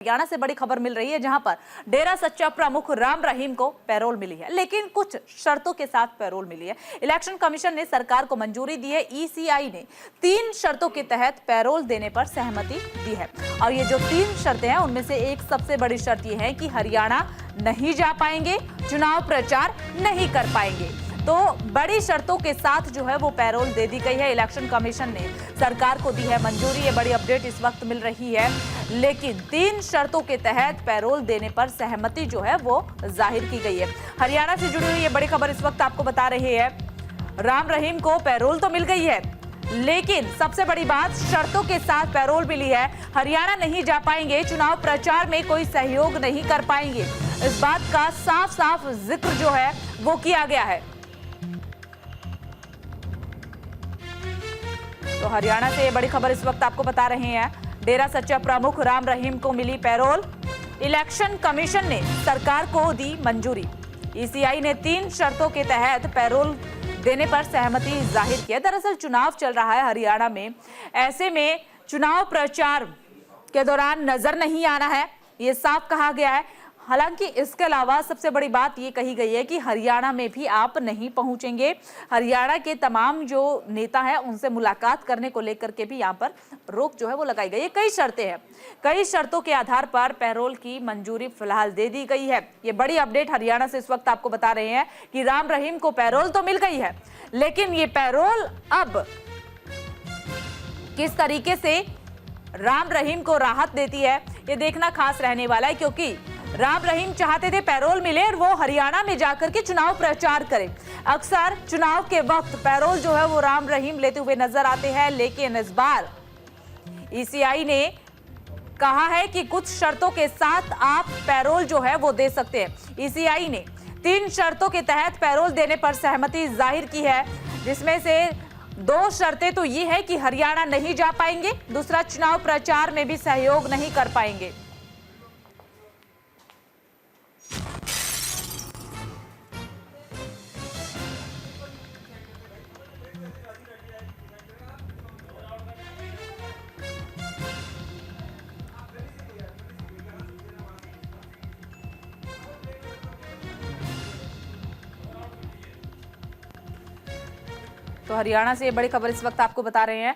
हरियाणा से बड़ी खबर मिल रही है जहां पर डेरा सच्चा प्रमुख राम रहीम को पैरोल मिली है, लेकिन कुछ शर्तों के साथ पैरोल मिली है। इलेक्शन कमीशन ने सरकार को मंजूरी दी है। ईसीआई ने 3 शर्तों के तहत पैरोल देने पर सहमति दी है और ये जो 3 शर्तें हैं उनमें से एक सबसे बड़ी शर्त ये है कि हरियाणा नहीं जा पाएंगे, चुनाव प्रचार नहीं कर पाएंगे। तो बड़ी शर्तों के साथ जो है वो पैरोल दे दी गई है। इलेक्शन कमीशन ने सरकार को दी है मंजूरी। ये बड़ी अपडेट इस वक्त मिल रही है, लेकिन 3 शर्तों के तहत पैरोल देने पर सहमति जो है वो जाहिर की गई है। हरियाणा से जुड़ी हुई ये बड़ी खबर इस वक्त आपको बता रही है। राम रहीम को पैरोल तो मिल गई है, लेकिन सबसे बड़ी बात शर्तों के साथ पैरोल मिली है। हरियाणा नहीं जा पाएंगे, चुनाव प्रचार में कोई सहयोग नहीं कर पाएंगे। इस बात का साफ साफ जिक्र जो है वो किया गया है। तो हरियाणा से ये बड़ी खबर इस वक्त आपको बता रहे हैं। डेरा सच्चा प्रमुख राम रहीम को मिली पैरोल। इलेक्शन कमीशन ने सरकार को दी मंजूरी। ईसीआई ने 3 शर्तों के तहत पैरोल देने पर सहमति जाहिर की है। दरअसल चुनाव चल रहा है हरियाणा में, ऐसे में चुनाव प्रचार के दौरान नजर नहीं आना है, ये साफ कहा गया है। हालांकि इसके अलावा सबसे बड़ी बात ये कही गई है कि हरियाणा में भी आप नहीं पहुंचेंगे। हरियाणा के तमाम जो नेता हैं उनसे मुलाकात करने को लेकर के भी यहाँ पर रोक जो है वो लगाई गई है। कई शर्तें हैं, कई शर्तों के आधार पर पैरोल की मंजूरी फिलहाल दे दी गई है। ये बड़ी अपडेट हरियाणा से इस वक्त आपको बता रहे हैं कि राम रहीम को पैरोल तो मिल गई है, लेकिन ये पैरोल अब किस तरीके से राम रहीम को राहत देती है ये देखना खास रहने वाला है, क्योंकि राम रहीम चाहते थे पैरोल मिले और वो हरियाणा में जाकर के चुनाव प्रचार करें। अक्सर चुनाव के वक्त पैरोल जो है वो राम रहीम लेते हुए नजर आते हैं, लेकिन इस बार ईसीआई ने कहा है कि कुछ शर्तों के साथ आप पैरोल जो है वो दे सकते हैं। ईसीआई ने 3 शर्तों के तहत पैरोल देने पर सहमति जाहिर की है, जिसमें से 2 शर्तें तो ये है कि हरियाणा नहीं जा पाएंगे, दूसरा चुनाव प्रचार में भी सहयोग नहीं कर पाएंगे। तो हरियाणा से ये बड़ी खबर इस वक्त आपको बता रहे हैं।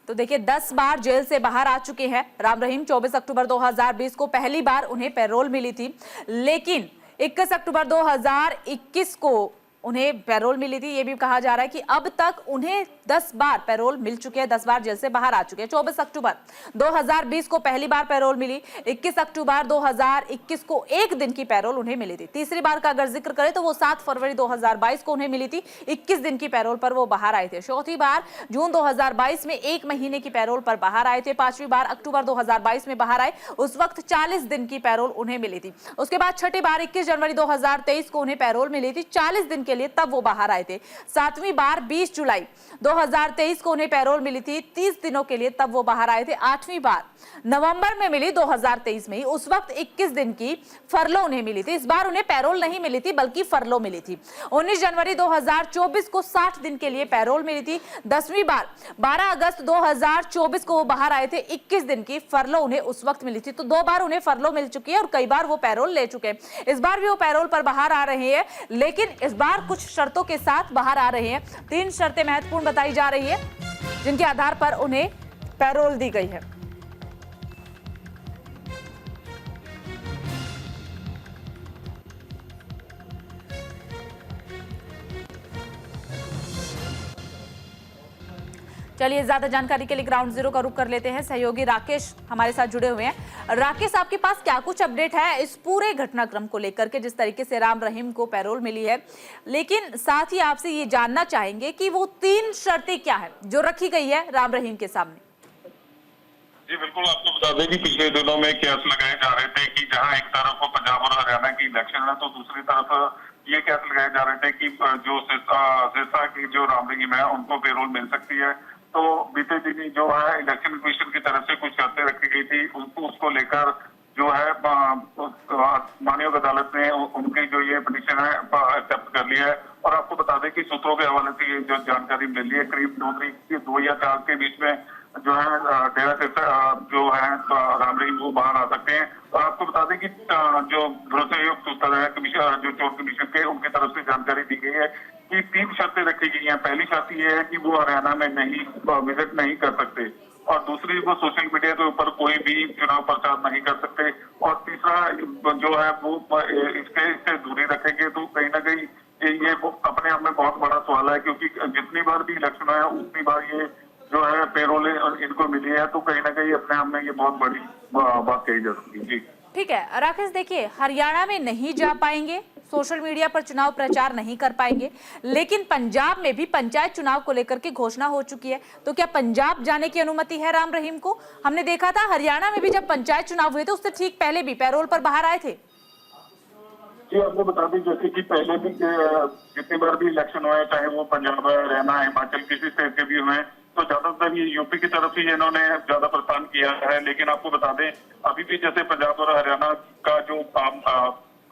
तो देखिए 10 बार जेल से बाहर आ चुके हैं राम रहीम। 24 अक्टूबर 2020 को पहली बार उन्हें पैरोल मिली थी, लेकिन 21 अक्टूबर 2021 को उन्हें पैरोल मिली थी। ये भी कहा जा रहा है कि अब तक उन्हें 10 बार पैरोल मिल चुके हैं, 10 बार जेल से बाहर आ चुके हैं। 24 अक्टूबर 2020 को पहली बार पैरोल मिली। 21 अक्टूबर 2021 को 1 दिन की पैरोल उन्हें मिली थी। तीसरी बार का अगर जिक्र करें तो वो 7 फरवरी 2022 को उन्हें मिली थी। 21 दिन की पैरोल पर वो बाहर आए थे। चौथी बार जून 2022 में 1 महीने की पैरोल पर बाहर आए थे। 5वीं बार अक्टूबर 2022 में बाहर आए, उस वक्त 40 दिन की पैरोल उन्हें मिली थी। उसके बाद छठी बार 21 जनवरी 2023 को उन्हें पैरोल मिली थी 40 दिन के लिए, तब वो बाहर आए थे। 7वीं बार 20 जुलाई 2023 को उन्हें पैरोल मिली थी 30 दिनों के लिए, तब वो बाहर आए थे। 8वीं बार नवंबर में मिली 2023 में ही, उस वक्त 21 दिन की फरलो उन्हें मिली थी। इस बार उन्हें पैरोल नहीं मिली थी बल्कि फरलो मिली थी। 19 जनवरी 2024 को 60 दिन के लिए पैरोल मिली थी। 10वीं बार 12 अगस्त 2024 को वो बाहर आए थे, 21 दिन की फरलो उन्हें उस वक्त मिली थी। तो 2 बार उन्हें फरलो मिल चुकी है और कई बार वो पैरोल ले चुके हैं। इस बार भी वो पैरोल पर बाहर आ रहे हैं, लेकिन इस बार कुछ शर्तों के साथ बाहर आ रहे हैं। 3 शर्तें महत्वपूर्ण बताई जा रही है, जिनके आधार पर उन्हें पैरोल दी गई है। चलिए ज्यादा जानकारी के लिए ग्राउंड जीरो का रुख कर लेते हैं। सहयोगी राकेश हमारे साथ जुड़े हुए हैं। राकेश, आपके पास क्या कुछ अपडेट है इस पूरे घटनाक्रम को लेकर के, जिस तरीके से राम रहीम को पैरोल मिली है, लेकिन साथ ही आपसे ये जानना चाहेंगे कि वो 3 शर्तें क्या है जो रखी गई है राम रहीम के सामने। जी बिल्कुल, आपको बता दें कि पिछले दिनों में केस लगाए जा रहे थे कि जहां एक तरफ पंजाब और हरियाणा की इलेक्शन है, तो दूसरी तरफ ये केस लगाए जा रहे थे कि जो सिरसा की जो राम रहीम है उनको पैरोल मिल सकती है। तो बीते दिन जो है इलेक्शन कमीशन की तरफ से कुछ शर्तें रखी गई थी, उसको लेकर जो है माननीय अदालत ने उनकी जो ये पिटीशन है एक्सेप्ट कर लिया है। और आपको बता दें कि सूत्रों के हवाले से ये जो जानकारी मिली है, करीब 2 या 4 के बीच में जो है डेरा सिरसा जो है राम रहीम वो बाहर आ सकते हैं। और आपको बता दें कि जो भरोसेयुक्त सूत्र है कमीशन जो चोन कमीशन के उनकी तरफ से जानकारी दी गई है कि 3 शर्तें रखी गई हैं। पहली शर्त ये है कि वो हरियाणा में नहीं विजिट नहीं कर सकते, और दूसरी वो सोशल मीडिया के ऊपर कोई भी चुनाव प्रचार नहीं कर सकते, और तीसरा जो है वो इससे दूरी रखेंगे। तो कहीं ना कहीं ये अपने आप में बहुत बड़ा सवाल है, क्योंकि जितनी बार भी इलेक्शन है उतनी बार ये जो है पेरोल इनको मिली है, तो कहीं ना कहीं अपने आप में ये बहुत बड़ी बात कही जा सकती है। जी ठीक है राकेश, देखिए हरियाणा में नहीं जा पाएंगे, सोशल मीडिया पर चुनाव प्रचार नहीं कर पाएंगे, लेकिन पंजाब में भी पंचायत चुनाव को लेकर के घोषणा हो चुकी है। तो क्या पंजाब जाने की अनुमति है राम रहीम को? हमने देखा था हरियाणा में भी जब पंचायत चुनाव हुए थे उससे ठीक पहले भी पैरोल पर बाहर आए थे। जी आपको बता दें जैसे कि पहले भी जितनी बार भी इलेक्शन हुए, चाहे वो पंजाब, हरियाणा, हिमाचल किसी स्टेट के भी हुए, तो ज्यादातर ये यूपी की तरफ ही इन्होंने ज्यादा प्रस्थान किया है। लेकिन आपको बता दें अभी भी जैसे पंजाब और हरियाणा का जो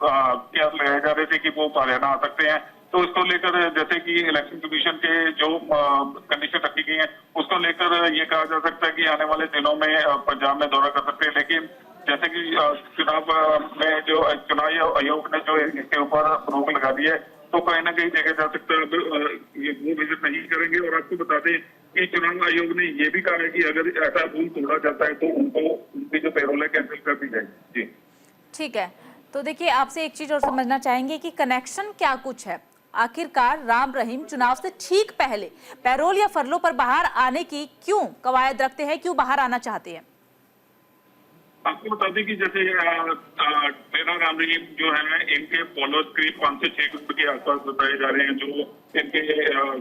क्या लगाए जा रहे थे कि वो हरियाणा आ सकते हैं, तो इसको लेकर जैसे कि इलेक्शन कमीशन के जो कंडीशन रखी गई है उसको लेकर ये कहा जा सकता है कि आने वाले दिनों में पंजाब में दौरा कर सकते हैं। लेकिन जैसे कि चुनाव में जो चुनाव आयोग ने जो इसके ऊपर रोक लगा दी है, तो कहीं ना कहीं देखा जा सकता है ये वो विजिट नहीं करेंगे। और आपको बता दें कि चुनाव आयोग ने ये भी कहा है कि अगर ऐसा रूल तोड़ा जाता है तो उनको उनकी जो पेरोल है कैंसिल कर दी जाएगी। जी ठीक है, तो देखिए आपसे एक चीज और समझना चाहेंगे कि कनेक्शन क्या कुछ है। आखिरकार राम रहीम चुनाव से ठीक पहले पैरोल या फरलो पर बाहर आने की क्यों कवायद रखते हैं, क्यों बाहर आना चाहते हैं? आपको बता दें कि जैसे डेरा राम रहीम जो है इनके फॉलोअर्स करीब 5 से 6 करोड़ के आसपास बताए जा रहे हैं, जो इनके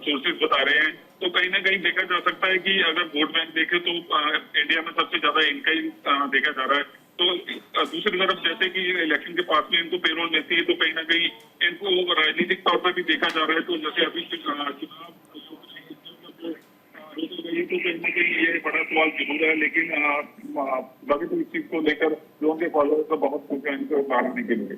सोर्सेज बता रहे हैं। तो कहीं ना कहीं देखा जा सकता है कि अगर वोट बैंक देखे तो इंडिया में सबसे ज्यादा इनका ही देखा जा रहा है। तो दूसरी तरफ जैसे कि इलेक्शन के पास में इनको पेरोल मिलती है, तो कहीं ना कहीं इनको राजनीतिक तौर पर भी देखा जा रहा है। तो जैसे अभी चुनाव तो कहीं ना कहीं ये बड़ा सवाल जरूर है। लेकिन बाकी तो इस चीज को लेकर लोगों के फॉलोअर्स तो बहुत कुछ है इनको बाहर आने के लिए।